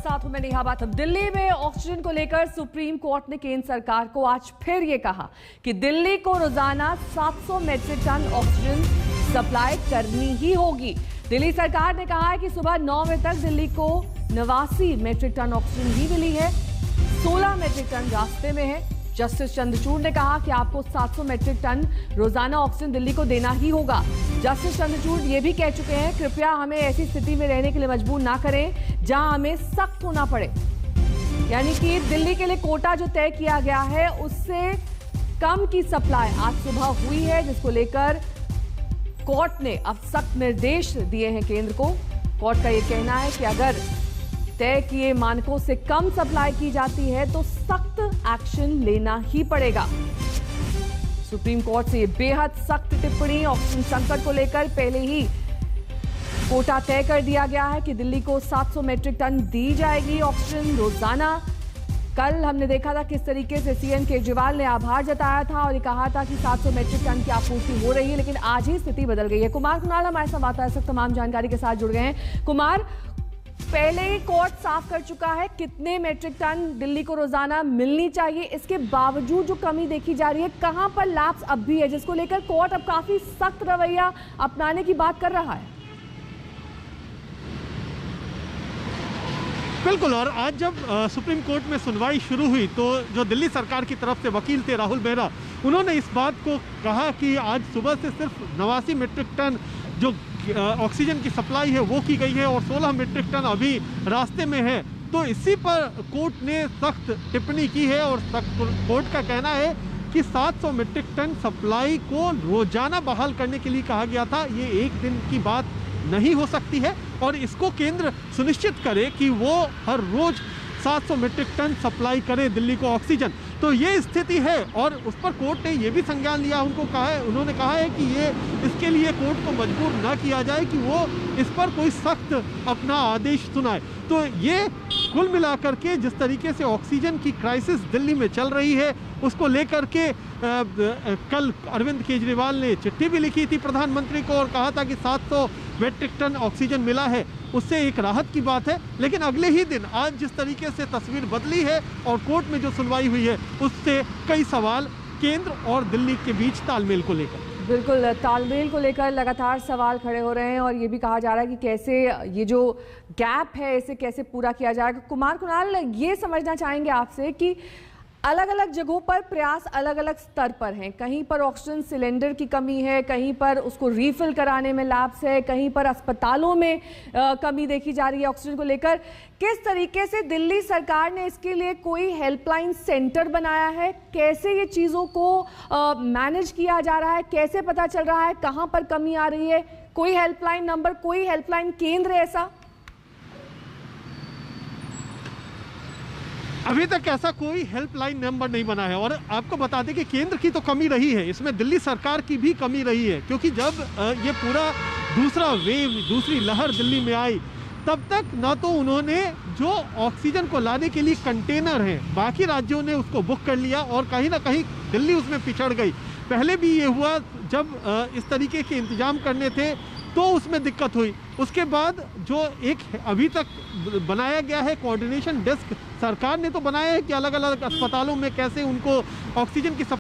साथ हूं मैं नेहा बाथम। दिल्ली में ऑक्सीजन को लेकर सुप्रीम कोर्ट ने केंद्र सरकार को आज फिर ये कहा कि दिल्ली को रोजाना 700 मीट्रिक टन ऑक्सीजन सप्लाई करनी ही होगी। दिल्ली सरकार ने कहा है कि सुबह 9 बजे तक दिल्ली को 89 मीट्रिक टन ऑक्सीजन ही मिली है, 16 मीट्रिक टन रास्ते में है। जस्टिस चंद्रचूड़ ने कहा कि आपको 700 मीट्रिक टन रोजाना ऑक्सीजन दिल्ली को देना ही होगा। जस्टिस चंद्रचूड़ ये भी कह चुके हैं, कृपया हमें ऐसी स्थिति में रहने के लिए मजबूर ना करें जहां हमें सख्त होना पड़े। यानी कि दिल्ली के लिए कोटा जो तय किया गया है उससे कम की सप्लाई आज सुबह हुई है, जिसको लेकर कोर्ट ने अब सख्त निर्देश दिए हैं केंद्र को। कोर्ट का यह कहना है कि अगर तय किए मानकों से कम सप्लाई की जाती है तो सख्त एक्शन लेना ही पड़ेगा। सुप्रीम कोर्ट से ये बेहद सख्त टिप्पणी ऑक्सीजन संकट को लेकर पहले ही कोटा तय कर दिया गया है कि दिल्ली को 700 मीट्रिक टन दी जाएगी ऑक्सीजन रोजाना। कल हमने देखा था किस तरीके से सीएम केजरीवाल ने आभार जताया था और ये कहा था कि 700 मीट्रिक टन की आपूर्ति हो रही है, लेकिन आज ही स्थिति बदल गई है। कुमार कुणाल हमारे संवाददाता इस वक्त तमाम जानकारी के साथ जुड़ गए हैं। कुमार, पहले ही कोर्ट साफ कर चुका है कितने मीट्रिक टन दिल्ली को रोजाना मिलनी चाहिए, इसके बावजूद जो कमी देखी जा रही है, कहां पर लैप्स अब भी है, जिसको लेकर कोर्ट अब काफी सख्त रवैया अपनाने की बात कर रहा है। बिल्कुल, और आज जब सुप्रीम कोर्ट में सुनवाई शुरू हुई तो जो दिल्ली सरकार की तरफ से वकील थे राहुल मेहरा, उन्होंने इस बात को कहा कि आज सुबह से सिर्फ 89 मीट्रिक टन जो ऑक्सीजन की सप्लाई है वो की गई है और 16 मीट्रिक टन अभी रास्ते में है। तो इसी पर कोर्ट ने सख्त टिप्पणी की है और कोर्ट का कहना है कि 700 मीट्रिक टन सप्लाई को रोजाना बहाल करने के लिए कहा गया था। ये एक दिन की बात नहीं हो सकती है और इसको केंद्र सुनिश्चित करे कि वो हर रोज 700 मीट्रिक टन सप्लाई करे दिल्ली को ऑक्सीजन। तो ये स्थिति है और उस पर कोर्ट ने ये भी संज्ञान लिया, उन्होंने कहा है कि ये इसके लिए कोर्ट को मजबूर ना किया जाए कि वो इस पर कोई सख्त अपना आदेश सुनाए। तो ये कुल मिलाकर के जिस तरीके से ऑक्सीजन की क्राइसिस दिल्ली में चल रही है उसको लेकर के कल अरविंद केजरीवाल ने चिट्ठी भी लिखी थी प्रधानमंत्री को और कहा था कि 700 मीट्रिक टन ऑक्सीजन मिला है, उससे एक राहत की बात है। लेकिन अगले ही दिन आज जिस तरीके से तस्वीर बदली है और कोर्ट में जो सुनवाई हुई है उससे कई सवाल केंद्र और दिल्ली के बीच तालमेल को लेकर, बिल्कुल तालमेल को लेकर लगातार सवाल खड़े हो रहे हैं और ये भी कहा जा रहा है कि कैसे ये जो गैप है इसे कैसे पूरा किया जाएगा। कुमार कुणाल, ये समझना चाहेंगे आपसे कि अलग अलग जगहों पर प्रयास अलग अलग स्तर पर हैं। कहीं पर ऑक्सीजन सिलेंडर की कमी है, कहीं पर उसको रीफिल कराने में लैप्स है, कहीं पर अस्पतालों में कमी देखी जा रही है ऑक्सीजन को लेकर। किस तरीके से दिल्ली सरकार ने इसके लिए कोई हेल्पलाइन सेंटर बनाया है, कैसे ये चीज़ों को मैनेज किया जा रहा है, कैसे पता चल रहा है कहाँ पर कमी आ रही है? कोई हेल्पलाइन नंबर, कोई हेल्पलाइन केंद्र ऐसा? अभी तक ऐसा कोई हेल्पलाइन नंबर नहीं बना है। और आपको बता दें कि केंद्र की तो कमी रही है, इसमें दिल्ली सरकार की भी कमी रही है, क्योंकि जब ये पूरा दूसरा वेव, दूसरी लहर दिल्ली में आई तब तक ना तो उन्होंने जो ऑक्सीजन को लाने के लिए कंटेनर हैं बाकी राज्यों ने उसको बुक कर लिया और कहीं ना कहीं दिल्ली उसमें पिछड़ गई। पहले भी ये हुआ जब इस तरीके के इंतजाम करने थे तो उसमें दिक्कत हुई। उसके बाद जो एक अभी तक बनाया गया है कोऑर्डिनेशन डेस्क, सरकार ने तो बनाया है कि अलग अलग अस्पतालों में कैसे उनको ऑक्सीजन की